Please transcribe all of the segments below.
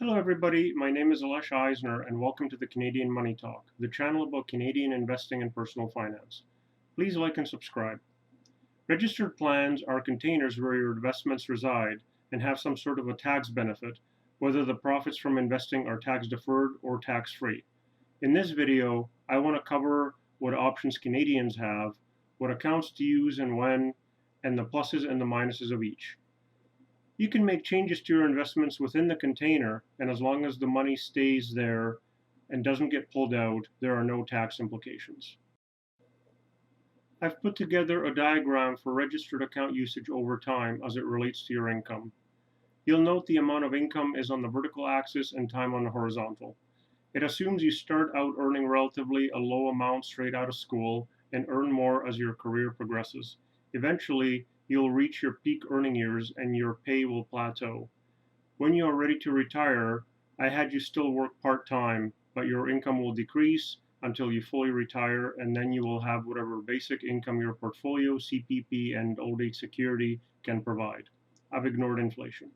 Hello everybody, my name is Alesh Eisner and welcome to the Canadian Money Talk, the channel about Canadian investing and personal finance. Please like and subscribe. Registered plans are containers where your investments reside and have some sort of a tax benefit, whether the profits from investing are tax deferred or tax free. In this video, I want to cover what options Canadians have, what accounts to use and when, and the pluses and the minuses of each. You can make changes to your investments within the container, and as long as the money stays there and doesn't get pulled out, there are no tax implications. I've put together a diagram for registered account usage over time as it relates to your income. You'll note the amount of income is on the vertical axis and time on the horizontal. It assumes you start out earning relatively a low amount straight out of school and earn more as your career progresses. Eventually, you'll reach your peak earning years and your pay will plateau. When you are ready to retire, I had you still work part-time, but your income will decrease until you fully retire, and then you will have whatever basic income your portfolio, CPP, and old age security can provide. I've ignored inflation.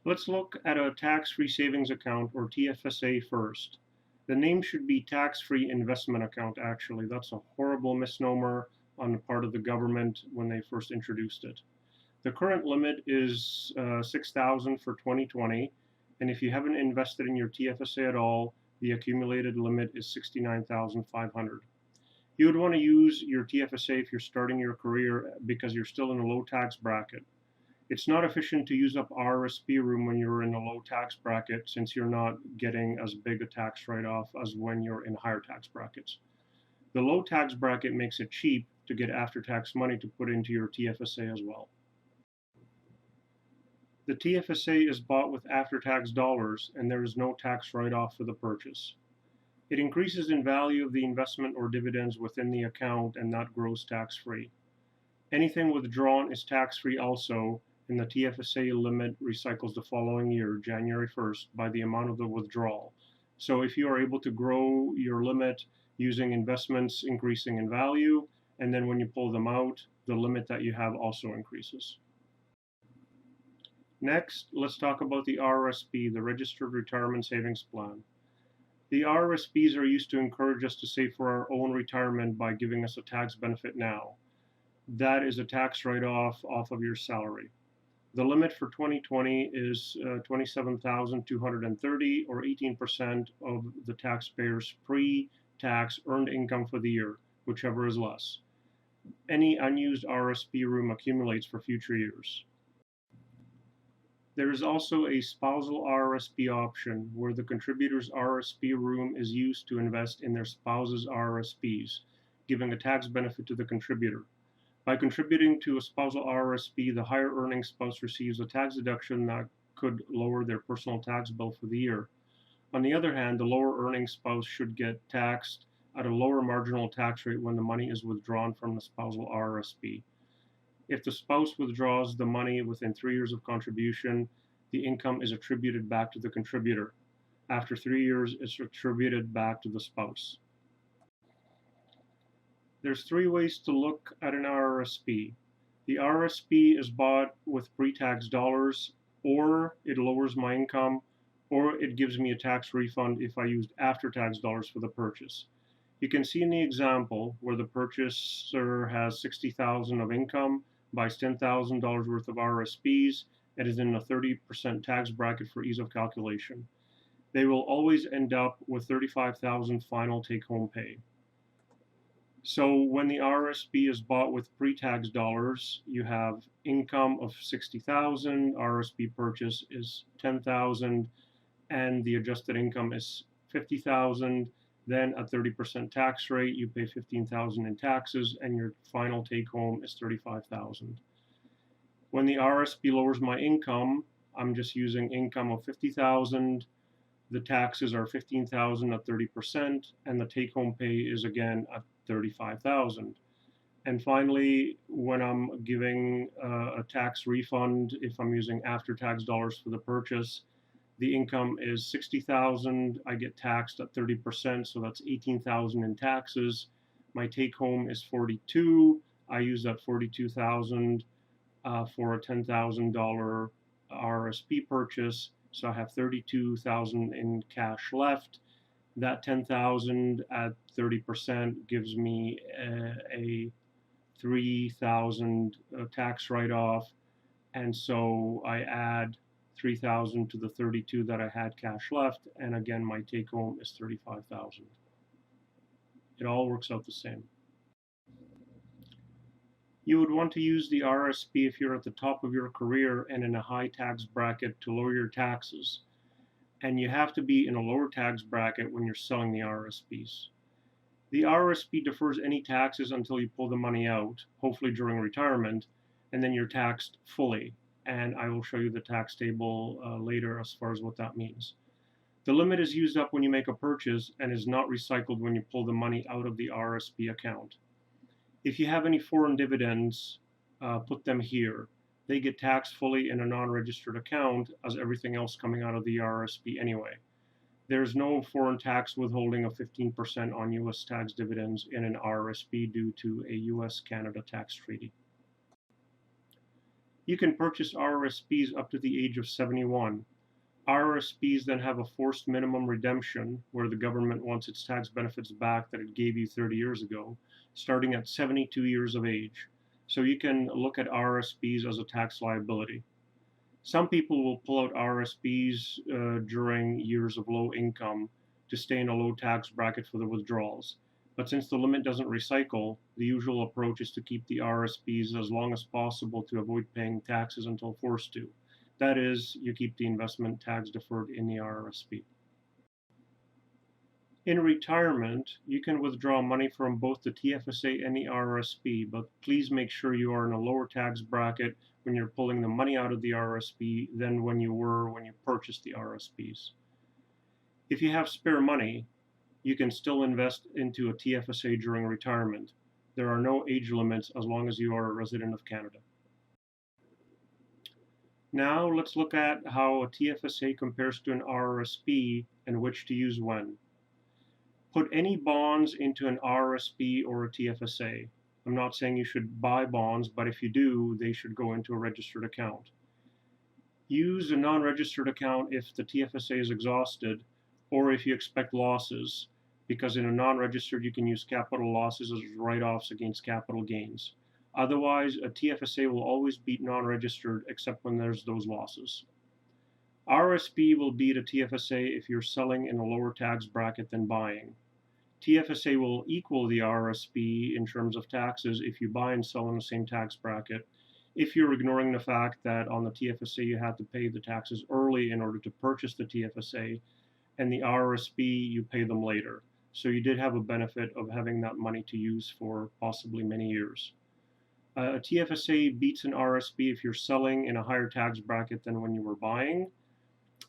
Let's look at a tax-free savings account, or TFSA, first. The name should be tax-free investment account, actually. That's a horrible misnomer on the part of the government when they first introduced it. The current limit is $6,000 for 2020, and if you haven't invested in your TFSA at all, the accumulated limit is $69,500. You would want to use your TFSA if you're starting your career because you're still in a low tax bracket. It's not efficient to use up RRSP room when you're in a low tax bracket since you're not getting as big a tax write-off as when you're in higher tax brackets. The low tax bracket makes it cheap to get after-tax money to put into your TFSA as well. The TFSA is bought with after-tax dollars and there is no tax write-off for the purchase. It increases in value of the investment or dividends within the account and that grows tax-free. Anything withdrawn is tax-free also, and the TFSA limit recycles the following year, January 1st, by the amount of the withdrawal. So if you are able to grow your limit using investments increasing in value, and then when you pull them out, the limit that you have also increases. Next, let's talk about the RRSP, the Registered Retirement Savings Plan. The RRSPs are used to encourage us to save for our own retirement by giving us a tax benefit now. That is a tax write-off off of your salary. The limit for 2020 is $27,230 or 18% of the taxpayer's pre-tax earned income for the year, whichever is less. Any unused RRSP room accumulates for future years. There is also a spousal RRSP option where the contributor's RRSP room is used to invest in their spouse's RRSPs, giving a tax benefit to the contributor. By contributing to a spousal RRSP, the higher earning spouse receives a tax deduction that could lower their personal tax bill for the year. On the other hand, the lower earning spouse should get taxed at a lower marginal tax rate when the money is withdrawn from the spousal RRSP. If the spouse withdraws the money within 3 years of contribution, the income is attributed back to the contributor. After 3 years, it's attributed back to the spouse. There's 3 ways to look at an RRSP. The RRSP is bought with pre-tax dollars, or it lowers my income, or it gives me a tax refund if I used after-tax dollars for the purchase. You can see in the example where the purchaser has $60,000 of income, buys $10,000 worth of RRSPs, and is in a 30% tax bracket for ease of calculation. They will always end up with $35,000 final take-home pay. So when the RRSP is bought with pre-tax dollars, you have income of $60,000, RRSP purchase is $10,000, and the adjusted income is $50,000. Then at 30% tax rate, you pay $15,000 in taxes, and your final take-home is $35,000. When the RRSP lowers my income, I'm just using income of $50,000. The taxes are $15,000 at 30%, and the take-home pay is again at $35,000. And finally, when I'm giving a tax refund, if I'm using after-tax dollars for the purchase, the income is $60,000. I get taxed at 30%, so that's $18,000 in taxes. My take-home is $42,000. I use that $42,000 for a $10,000 RRSP purchase, so I have 32,000 in cash left. That 10,000 at 30% gives me a 3,000 tax write-off, and so I add 3,000 to the 32 that I had cash left, and again my take home is 35,000. It all works out the same. You would want to use the RRSP if you're at the top of your career and in a high tax bracket to lower your taxes, and you have to be in a lower tax bracket when you're selling the RRSPs. The RRSP defers any taxes until you pull the money out, hopefully during retirement, and then you're taxed fully. And I will show you the tax table later as far as what that means. The limit is used up when you make a purchase and is not recycled when you pull the money out of the RRSP account. If you have any foreign dividends, put them here. They get taxed fully in a non-registered account as everything else coming out of the RRSP anyway. There's no foreign tax withholding of 15% on U.S. tax dividends in an RRSP due to a U.S.-Canada tax treaty. You can purchase RRSPs up to the age of 71. RRSPs then have a forced minimum redemption, where the government wants its tax benefits back that it gave you 30 years ago, starting at 72 years of age. So you can look at RRSPs as a tax liability. Some people will pull out RRSPs during years of low income to stay in a low tax bracket for the withdrawals. But since the limit doesn't recycle, the usual approach is to keep the RRSPs as long as possible to avoid paying taxes until forced to. That is, you keep the investment tax deferred in the RRSP. In retirement, you can withdraw money from both the TFSA and the RRSP, but please make sure you are in a lower tax bracket when you're pulling the money out of the RRSP than when you were when you purchased the RRSPs. If you have spare money, you can still invest into a TFSA during retirement. There are no age limits as long as you are a resident of Canada. Now let's look at how a TFSA compares to an RRSP and which to use when. Put any bonds into an RRSP or a TFSA. I'm not saying you should buy bonds, but if you do, they should go into a registered account. Use a non-registered account if the TFSA is exhausted or if you expect losses, because in a non-registered you can use capital losses as write-offs against capital gains. Otherwise, a TFSA will always beat non-registered except when there's those losses. RRSP will beat a TFSA if you're selling in a lower tax bracket than buying. TFSA will equal the RRSP in terms of taxes if you buy and sell in the same tax bracket, if you're ignoring the fact that on the TFSA you had to pay the taxes early in order to purchase the TFSA, and the RRSP you pay them later. So you did have a benefit of having that money to use for possibly many years. A TFSA beats an RRSP if you're selling in a higher tax bracket than when you were buying,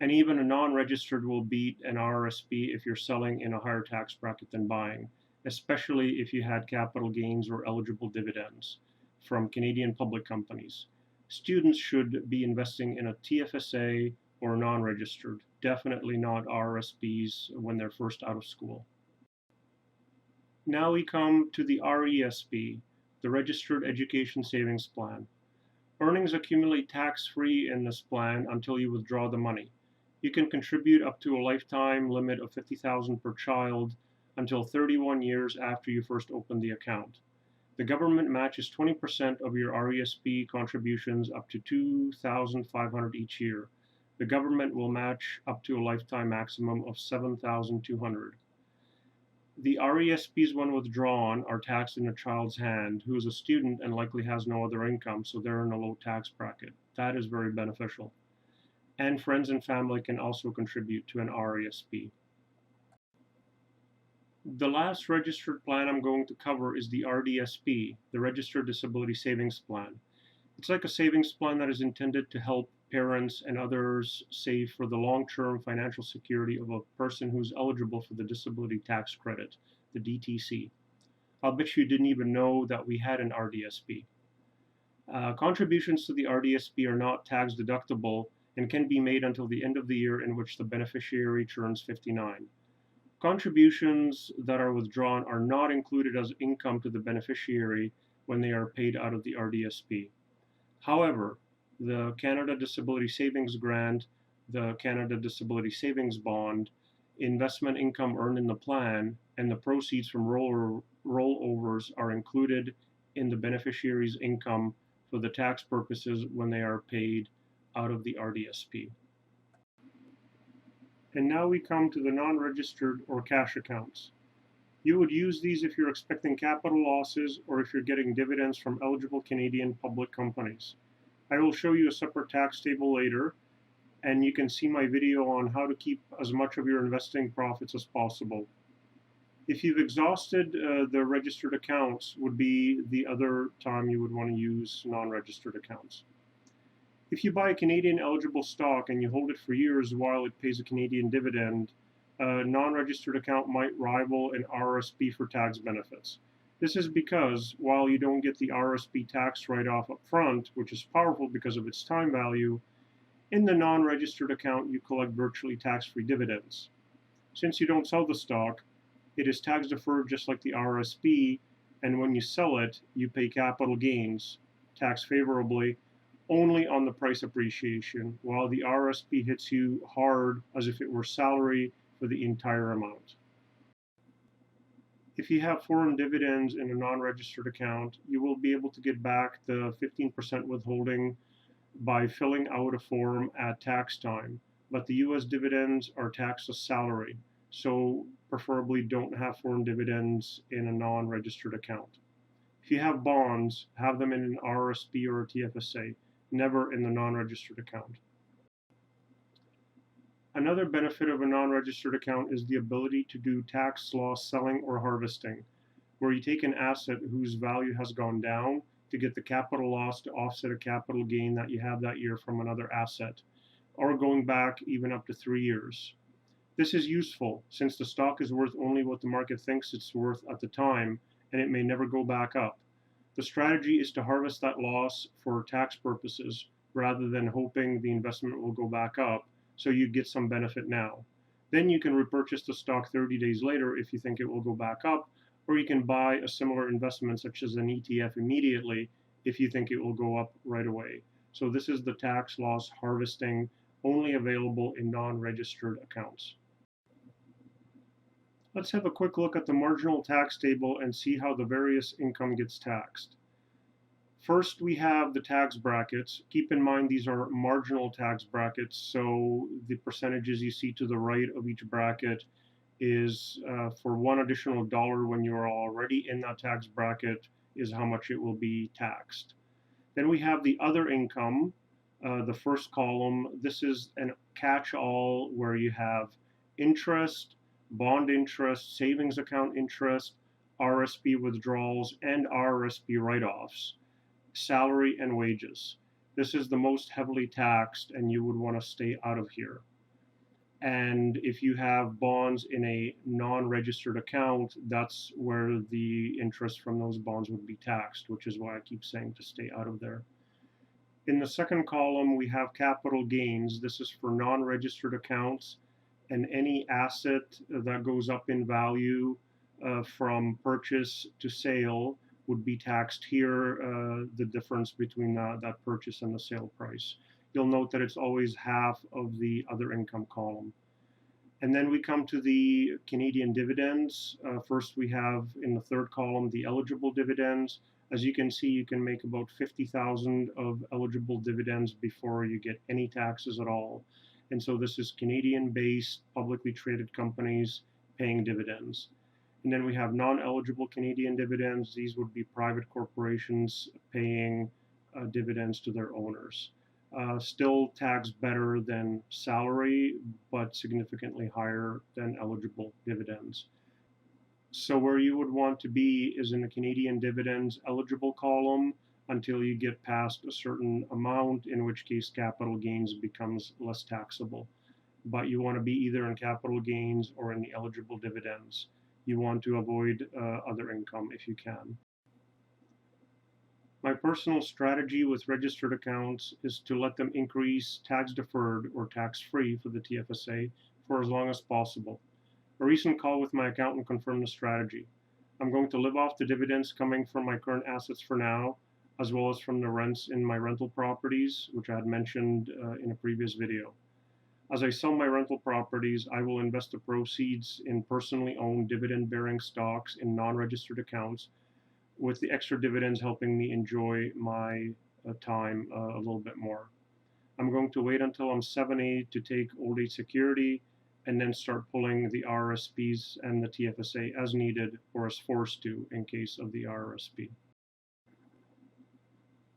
and even a non-registered will beat an RRSP if you're selling in a higher tax bracket than buying, especially if you had capital gains or eligible dividends from Canadian public companies. Students should be investing in a TFSA or non-registered, definitely not RRSPs when they're first out of school. Now we come to the RESP, the Registered Education Savings Plan. Earnings accumulate tax-free in this plan until you withdraw the money. You can contribute up to a lifetime limit of $50,000 per child until 31 years after you first open the account. The government matches 20% of your RESP contributions up to $2,500 each year. The government will match up to a lifetime maximum of $7,200. The RESPs, when withdrawn, are taxed in a child's hand who is a student and likely has no other income, so they're in a low tax bracket. That is very beneficial. And friends and family can also contribute to an RESP. The last registered plan I'm going to cover is the RDSP, the Registered Disability Savings Plan. It's like a savings plan that is intended to help parents and others save for the long-term financial security of a person who's eligible for the disability tax credit, the DTC. I'll bet you didn't even know that we had an RDSP. Contributions to the RDSP are not tax deductible and can be made until the end of the year in which the beneficiary turns 59. Contributions that are withdrawn are not included as income to the beneficiary when they are paid out of the RDSP. However, the Canada Disability Savings Grant, the Canada Disability Savings Bond, investment income earned in the plan, and the proceeds from rollovers are included in the beneficiary's income for the tax purposes when they are paid out of the RDSP. And now we come to the non-registered or cash accounts. You would use these if you're expecting capital losses or if you're getting dividends from eligible Canadian public companies. I will show you a separate tax table later, and you can see my video on how to keep as much of your investing profits as possible. If you've exhausted the registered accounts, would be the other time you would want to use non-registered accounts. If you buy a Canadian eligible stock and you hold it for years while it pays a Canadian dividend, a non-registered account might rival an RRSP for tax benefits. This is because while you don't get the RRSP tax write-off up front, which is powerful because of its time value, in the non-registered account you collect virtually tax-free dividends. Since you don't sell the stock, it is tax deferred just like the RRSP, and when you sell it, you pay capital gains, tax favorably, only on the price appreciation, while the RRSP hits you hard as if it were salary for the entire amount. If you have foreign dividends in a non-registered account, you will be able to get back the 15% withholding by filling out a form at tax time, but the US dividends are taxed as salary, so preferably don't have foreign dividends in a non-registered account. If you have bonds, have them in an RRSP or a TFSA, never in the non-registered account. Another benefit of a non-registered account is the ability to do tax loss selling or harvesting, where you take an asset whose value has gone down to get the capital loss to offset a capital gain that you have that year from another asset, or going back even up to 3 years. This is useful since the stock is worth only what the market thinks it's worth at the time, and it may never go back up. The strategy is to harvest that loss for tax purposes rather than hoping the investment will go back up, so you get some benefit now. Then you can repurchase the stock 30 days later if you think it will go back up, or you can buy a similar investment such as an ETF immediately if you think it will go up right away. So this is the tax loss harvesting, only available in non-registered accounts. Let's have a quick look at the marginal tax table and see how the various income gets taxed. First, we have the tax brackets. Keep in mind these are marginal tax brackets, so the percentages you see to the right of each bracket is for $1 additional when you are already in that tax bracket is how much it will be taxed. Then we have the other income, the first column. This is a catch-all where you have interest, bond interest, savings account interest, RSP withdrawals, and RRSP write-offs, salary and wages. This is the most heavily taxed, and you would want to stay out of here. And if you have bonds in a non-registered account, that's where the interest from those bonds would be taxed, which is why I keep saying to stay out of there. In the second column, we have capital gains. This is for non-registered accounts, and any asset that goes up in value from purchase to sale would be taxed here, the difference between that purchase and the sale price. You'll note that it's always half of the other income column. And then we come to the Canadian dividends. First, we have in the third column the eligible dividends. As you can see, you can make about 50,000 of eligible dividends before you get any taxes at all. And so this is Canadian-based, publicly traded companies paying dividends. And then we have non-eligible Canadian dividends. These would be private corporations paying dividends to their owners. Still taxed better than salary, but significantly higher than eligible dividends. So where you would want to be is in the Canadian dividends eligible column until you get past a certain amount, in which case capital gains becomes less taxable. But you want to be either in capital gains or in the eligible dividends. You want to avoid other income if you can. My personal strategy with registered accounts is to let them increase tax deferred or tax free for the TFSA for as long as possible. A recent call with my accountant confirmed the strategy. I'm going to live off the dividends coming from my current assets for now. as well as from the rents in my rental properties, which I had mentioned in a previous video. As I sell my rental properties, I will invest the proceeds in personally owned dividend-bearing stocks in non-registered accounts, with the extra dividends helping me enjoy my time a little bit more. I'm going to wait until I'm 70 to take old age security and then start pulling the RRSPs and the TFSA as needed or as forced to in case of the RRSP.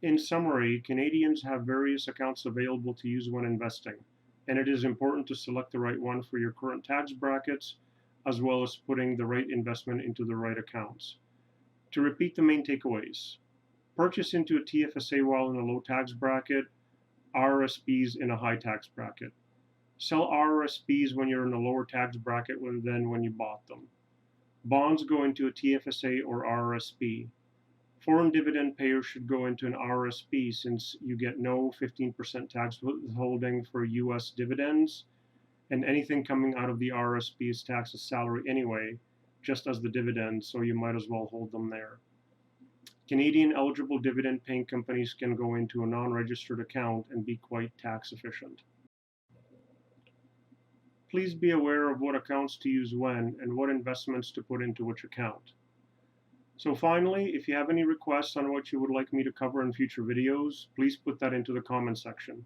In summary, Canadians have various accounts available to use when investing, and it is important to select the right one for your current tax brackets, as well as putting the right investment into the right accounts. To repeat the main takeaways, purchase into a TFSA while in a low tax bracket, RRSPs in a high tax bracket. Sell RRSPs when you're in a lower tax bracket than when you bought them. Bonds go into a TFSA or RRSP. Foreign dividend payers should go into an RRSP since you get no 15% tax withholding for US dividends, and anything coming out of the RRSP is taxed as salary anyway, just as the dividends, so you might as well hold them there. Canadian eligible dividend paying companies can go into a non-registered account and be quite tax efficient. Please be aware of what accounts to use when and what investments to put into which account. So finally, if you have any requests on what you would like me to cover in future videos, please put that into the comment section.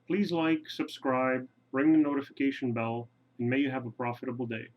Please like, subscribe, ring the notification bell, and may you have a profitable day.